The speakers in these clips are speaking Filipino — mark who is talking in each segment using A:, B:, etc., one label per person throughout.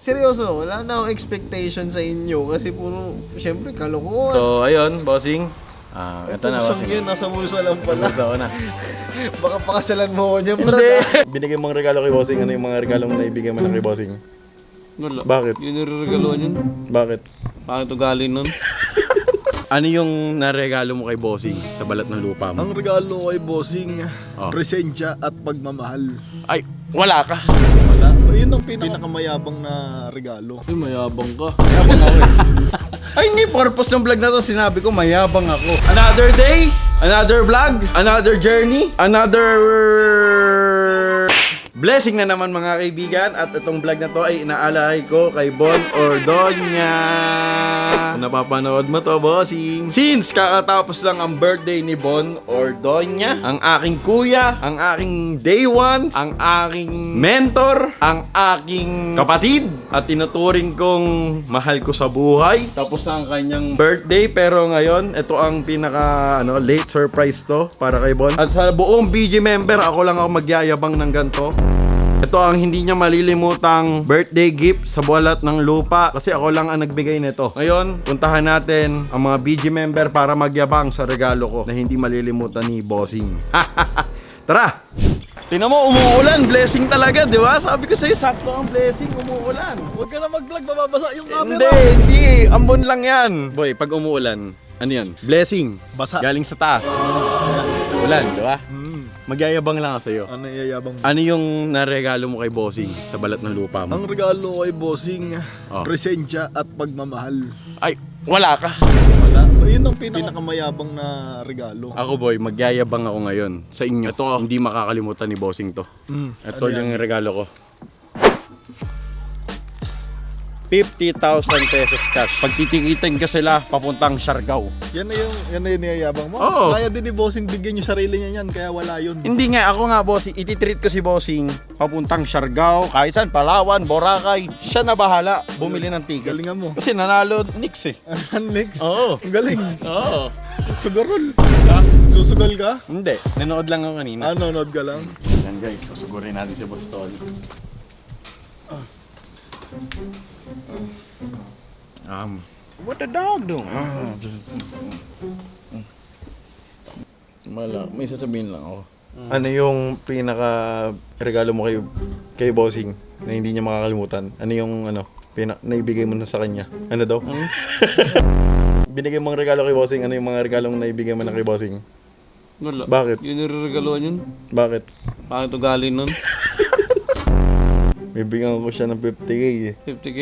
A: seryoso, wala na akong expectation sa inyo kasi puro, syempre, kalokohan.
B: So, ayun, bossing. Ito na,
A: Pusang
B: bossing.
A: yun, nasa bulsa lang pala.
B: Ito na.
A: Baka pakasalan mo ako niya, bro.
B: Hindi! Binigay mong regalo kay bossing. Ano yung mga regalong naibigay mo na kay bossing?
C: Wala.
B: Bakit?
C: Yun yung regaluan yun.
B: Bakit?
C: Bakit ugali nun?
B: Ano yung naregalo mo kay bossing sa balat ng lupa mo?
A: Ang regalo kay bossing,
B: Oh.
A: presensya at pagmamahal.
B: Ay, wala ka.
A: Wala. Yun ang pinakamayabang na regalo.
C: Ay, mayabang ka.
B: Mayabang ako eh. Ay, hindi. Purpose ng vlog na to, sinabi ko, mayabang ako. Another day, another vlog, another journey, another blessing na naman mga kaibigan. At itong vlog na to ay inaalay ko kay Bon Ordoña. Kung napapanood mo to, bossing. Since kakatapos lang ang birthday ni Bon Ordoña, ang aking kuya, ang aking day one, ang aking mentor, ang aking kapatid, at tinuturing kong mahal ko sa buhay. Tapos na ang kanyang birthday, pero ngayon, ito ang pinaka late surprise to para kay Bon. At sa buong BG member, ako lang ako magyayabang ng ganito. Ito ang hindi niya malilimutang birthday gift sa balat ng lupa kasi ako lang ang nagbigay nito. Ngayon, puntahan natin ang mga BG member para magyabang sa regalo ko na hindi malilimutan ni Bossing. Tara! Tingnan mo, umuulan. Blessing talaga, di ba? Sabi ko sa'yo, sakto ang blessing, umuulan.
A: Huwag ka na mag-vlog, mababasa yung camera.
B: Hindi. Ambon lang yan. Boy, pag umuulan, ano yan? Blessing.
A: Basa.
B: Galing sa taas. Ulan, di ba? Magyayabang lang ako sa'yo.
A: Ano yayabang mo?
B: Ano yung naregalo mo kay Bossing sa balat ng lupa mo?
A: Ang regalo kay bossing,
B: Oh.
A: presensya at pagmamahal.
B: Ay, wala ka.
A: Wala. Yun ang pinakamayabang na regalo.
B: Ako boy, magyayabang ako ngayon sa inyo. Ito, hindi makakalimutan ni Bossing to. Ito
A: Ano
B: yung regalo ko. 50,000 pesos cash. Pag titikitin ka sila, papuntang Siargao.
A: Yan na yung niyayabang mo.
B: Oo.
A: Kaya din ni bossing bigyan yung sarili niya yan, kaya wala yun.
B: Hindi nga, ako nga Bossing, ititreat ko si Bossing papuntang Siargao, kahit saan, Palawan, Boracay. Siya na bahala, bumili ng ticket.
A: Galingan mo.
B: Kasi nanalo Nix eh.
A: Next.
B: Oo.
A: Ang galing.
B: Oo.
A: Sugarol.
B: Ha?
A: Susugal ka?
B: Hindi, nanood lang ako kanina.
A: Nanonood ka lang?
B: Yan guys, susugurin natin si Boss Tol. What the dog doing? May sasabihin lang ako. Ano yung pinaka regalo mo kay Bossing na hindi niya makakalimutan? Ano yung naibigay mo na sa kanya? Ano daw? Binigay mong regalo kay Bossing, ano yung mga regalong naibigay mo na kay Bossing?
C: Wala.
B: Bakit?
C: Yun yung regaluan yun.
B: Bakit?
C: Bakit ugali nun?
B: Bibigyan ko siya ng 50k eh.
C: 50k?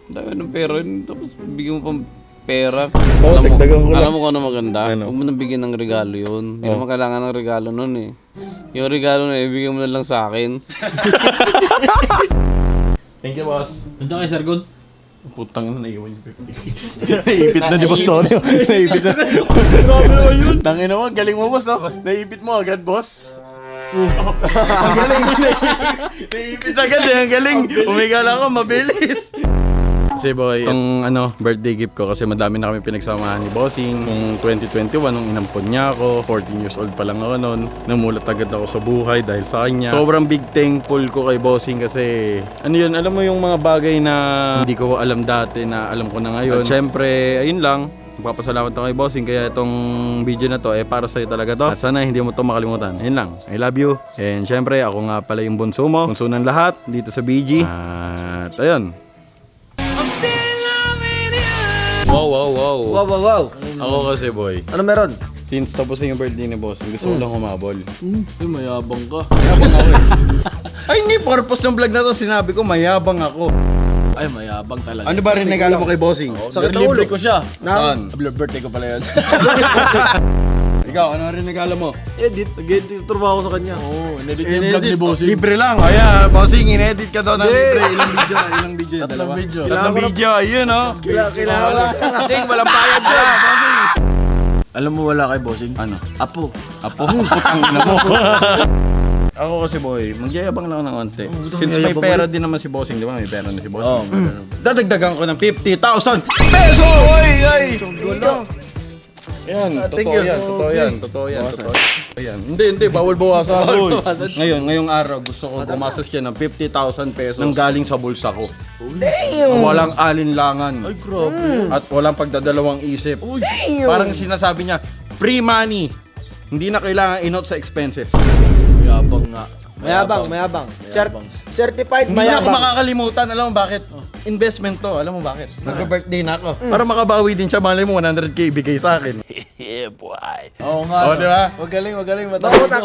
C: Dami ng pera yun. Tapos bigyan mo pang pera.
B: Oo, dagdagan ko lang.
C: Alam mo kung ano maganda?
B: Ano?
C: Huwag mo nang bigyan ng regalo yun. Hindi naman kailangan ng regalo nun eh. Yung regalo na ibigay mo na lang sa akin.
B: Thank you, boss.
C: Ganda kay Sargon.
B: Putang na, naiwan yung 50. Naipit na di Boss Tony. Naipit na.
A: Grabe naman yun.
B: Tangin mo, galing mo boss no? Naipit mo agad boss. Ang galing. Naipit agad eh, ang galing. Umiga lang ako, mabilis. Kasi boy, itong birthday gift ko kasi madami na kami pinagsamahan ni Bossing. Nung 2021, nung inampon niya ako, 14 years old pa lang ako noon. Namulat agad ako sa buhay dahil sa kanya. Sobrang big thankful ko kay Bossing kasi alam mo yung mga bagay na hindi ko alam dati na alam ko na ngayon. At syempre, ayun lang. Magpapasalamat ako kay Bossing kaya itong video na to para sa'yo talaga to. At sana hindi mo to makalimutan. Ayun lang. I love you. And syempre, ako nga pala yung bunso mo. Bunso ng lahat dito sa BG. At ayun. Wow.
A: Wow.
B: Ako kasi boy,
A: Ano meron?
B: since tapos na yung birthday ni Bossing, gusto ko lang humabol.
C: Ay, mayabang ka.
B: Mayabang ako eh. Ay, hindi. Purpose ng vlog na to, sinabi ko mayabang ako.
C: Ay, mayabang talaga.
B: Ano ba rin regalo mo kay Bossing?
A: Sakit ng
C: Libre
A: ulo.
C: ko siya.
B: Saan?
C: Birthday ko pala yun.
B: Ikaw, ano rin regalo mo?
A: Edit. Nag-edit trabaho ko sa kanya.
C: Oo, inedit niya yung vlog ni Bossing.
B: Libre lang. Kaya, Bossing, inedit ka daw ng libre. Ilang video?
C: Tatlong
B: Dalawa?
C: video.
B: Tatlong video, ayun oh.
A: Kailangan
C: Kasi walang bayad siya. Alam mo wala kay Bossing?
B: Ano?
C: Apo.
B: Apo, putang ina mo. Ako kasi boy, magyayabang lang ako ng konti. Since may pera din naman si Bossing, di ba? May pera na si Bossing. Dadagdagan ko ng 50,000 pesos!
A: Ay!
B: Yan, totoo yan, totoo yan. Ayan. Hindi, bawal bawasan. Ngayong araw, gusto ko gumastos siya ng 50,000 pesos nang galing sa bulsa ko.
A: Damn!
B: Walang alinlangan.
D: Ay, grabe.
B: At walang pagdadalawang isip. Parang sinasabi niya, free money. Hindi na kailangan inot sa expenses.
D: Mayabang nga.
A: Mayabang. Certified
B: Hindi na ako
A: mayabang.
B: makakalimutan. Alam mo bakit? Investment to. Alam mo bakit? Nag-birthday na ako. Para makabawi din siya. Malay mo, 100k bigay sa akin.
D: Oo nga.
B: O, di ba?
D: Magaling.
A: Mautak.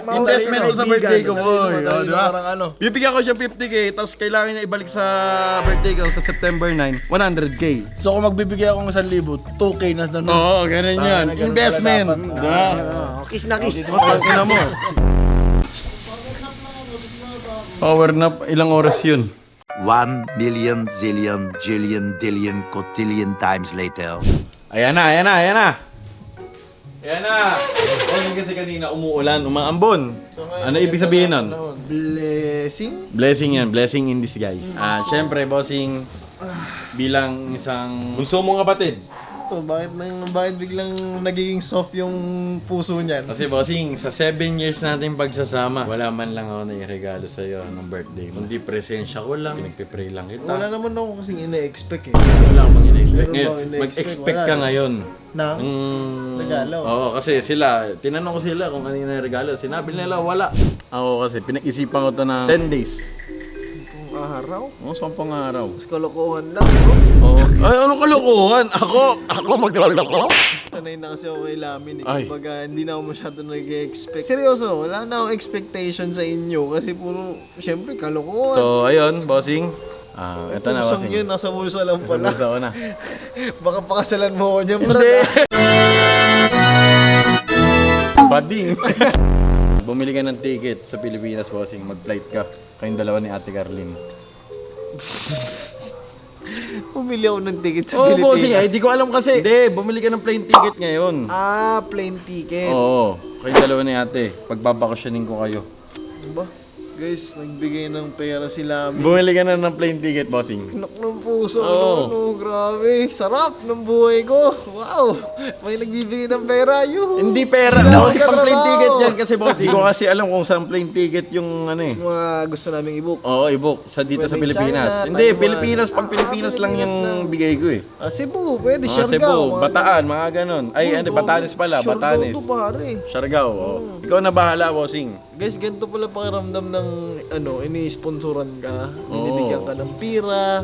B: Investment to sa birthday ko, boy. O, di ba?
D: Parang ano.
B: Bibigyan ko siya 50k, tapos kailangan niya ibalik sa birthday ko sa September 9, 100k.
D: So kung magbibigay ako ng 1,000, 2K na nun.
B: Oo, ganun yan.
D: Ganun
B: Investment.
D: pala dapat.
B: Diba?
A: Kiss na kiss.
B: Ina mo. Power nap, ilang oras yun?
E: 1 million, zillion, jillion, dillion, cotillion times later.
B: Ayan na. O, yung kasi kanina umuulan, umaambon. Ano ibig sabihin nun?
A: Blessing?
B: Blessing in disguise. Syempre, bossing, bilang isang bunso mong kapatid.
A: Bakit biglang nagiging soft yung puso niyan?
B: Kasi bossing, sa 7 years natin pagsasama, wala man lang ako na iregalo sa'yo ng birthday mo. Hindi presensya ko lang, pinagpipray lang kita.
A: Wala naman ako kasing ina-expect eh.
B: Wala akong ina-expect.
A: Meron
B: Ngayon,
A: bang ina-expect?
B: mag-expect
A: Wala,
B: ka
A: no?
B: ngayon.
A: Nang? Regalo?
B: Oo, kasi sila, tinanong ko sila kung ano yung regalo. Sinabi nila wala. Ako kasi, pinag-isipan ko to ng 10 days.
A: Araw?
B: Oo, 10 araw.
A: Mas kalokohan lang, no?
B: Oo. Ay, anong kalokohan? Ako maglalako?
A: Sanay na kasi ako kay Lamin eh.
B: Ay.
A: Kumbaga, hindi na ako masyado nag-expect. Seryoso, wala na akong expectation sa inyo kasi puro, syempre, kalokohan.
B: So, ayun, bossing. Ito na,
A: Pusang
B: bossing.
A: yun, nasa bulsa lang pala.
B: Nasa ko na.
A: Baka pakasalan mo ako niyan, bro.
B: Hindi! Bading! Bumili ka ng ticket sa Pilipinas, bossing. Mag-flight ka. Kayong dalawa ni Ate Carlin.
A: Pumili ako ng ticket sa
B: Oo,
A: Pilipinas.
B: bossing. Ay, di ko alam kasi. Hindi, bumili ka ng plane ticket ngayon.
A: Plane ticket.
B: Oo, kayong dalawa ni Ate. Pagbabakasyonin ko kayo.
A: Ba? Guys, nagbigay ng pera si Lamin.
B: Bumili ka na ng plane ticket, bossing.
A: Knock ng puso.
B: Oo.
A: Ano, grabe. Sarap ng buhay ko. Wow. May nagbibigay ng pera, yun.
B: Hindi pera.
A: Wala
B: Daw,
A: akong
B: pang plane
A: trabaho.
B: ticket yan kasi, bossing. Hindi ko kasi alam kung saan plane ticket yung ano eh.
A: Mga gusto naming i-book.
B: Oo, i-book. Sa dito sa
A: Pwede
B: Pilipinas.
A: China,
B: Hindi,
A: Taiwan.
B: Pilipinas. Pang Pilipinas lang
A: Pilipinas
B: yung
A: lang.
B: bigay ko eh.
A: Cebu, pwede.
B: Ah,
A: Siargao.
B: Cebu,
A: mga
B: Bataan, mga ganon. Ay, ano, Batanes pala,
A: Siargao
B: Batanes.
A: to, pare.
B: Siargao, oo. Ikaw na bahala, bossing.
A: Guys, ganito pala pakiramdam ng ini-sponsoran ka, binibigyan ka ng pira.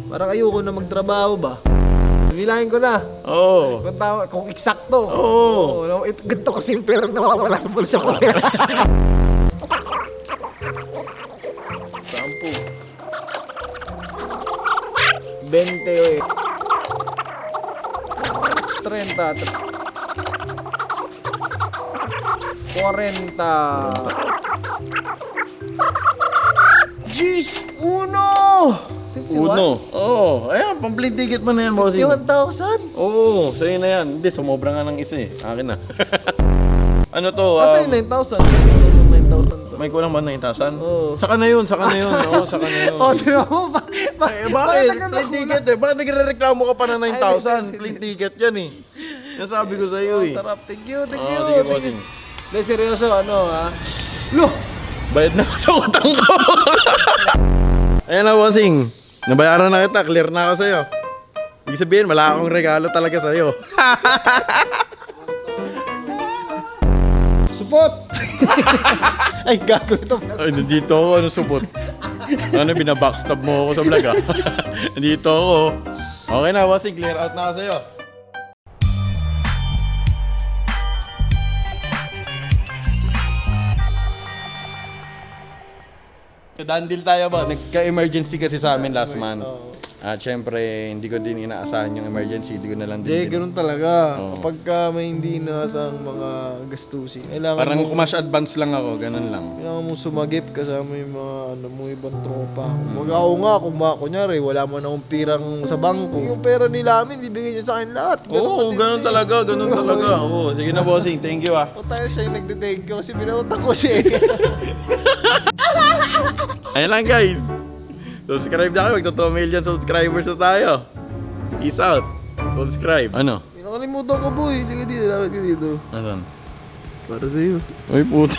A: Parang ayoko na magtrabaho ba? Bilangin ko na.
B: Oo.
A: Kung eksakto.
B: Oo.
A: No? Ganito kasi yung pera na nawawala sa bulsa ko. 10. 20 eh. 30. 40. Jeez! Uno!
B: Oo. Ayan, pang-plane ticket mo na yan, bossing.
A: 51,000?
B: Oo, sa'yo na yan. Hindi, sumobra nga ng isa eh. Akin na. Ano to?
A: Asa yung 9,000? 9,000 to.
B: May kulang ba 9,000?
A: Oo.
B: Saka na yun. Oo, saka na yun.
A: Oh, tira mo ba?
B: Bakit? Plane ticket eh. Bakit nagre-reklamo ka pa ng 9,000? Plane ticket yan eh. Nasabi ko sa'yo eh.
A: Sarap. Thank you.
B: Oo, sige, bossing.
A: Hindi, seryoso, ano ha? Loh!
B: Bayad na ako sa utang ko. Ayan na, bossing. Nabayaran na kita. Clear na ako sa'yo. Ibig sabihin, wala akong regalo talaga sa'yo.
A: Support! Ay, gago ito.
B: Ay, nandito ako. Ano subot? Ano, binabackstab mo ako sa vlog ah. Nandito ako. Okay na, bossing. Clear out na ako sa'yo. Dandil tayo ba? Nagka-emergency kasi sa amin last month. At syempre, hindi ko din inaasahan yung emergency. Hindi ko na lang
A: Hindi,
B: din.
A: ganun talaga.
B: Oo.
A: Kapag may hindi inaasang mga gastusin, kailangan
B: Parang
A: mo,
B: kumash advance lang ako, ganun lang.
A: kailangan mo sumagip kasama yung mga mo ibang tropa. Kumbaga ako nga, kunyari, wala man akong pirang sa bangko. Yung pera nila amin, bibigyan niya sa akin lahat.
B: Oo, ganun talaga, ganun talaga. Oo, sige na bossing, thank you ah.
A: O tayo siya yung nagde-thank you kasi pinautang ko siya eh.
B: Ayan lang guys. Subscribe na kayo, magto 2 million subscribers na tayo. Peace out. Subscribe. Ano?
A: Nakalimutan ko boy, hindi ka dito, dapat ka dito.
B: Asan?
C: Para sa'yo. Ay, puta.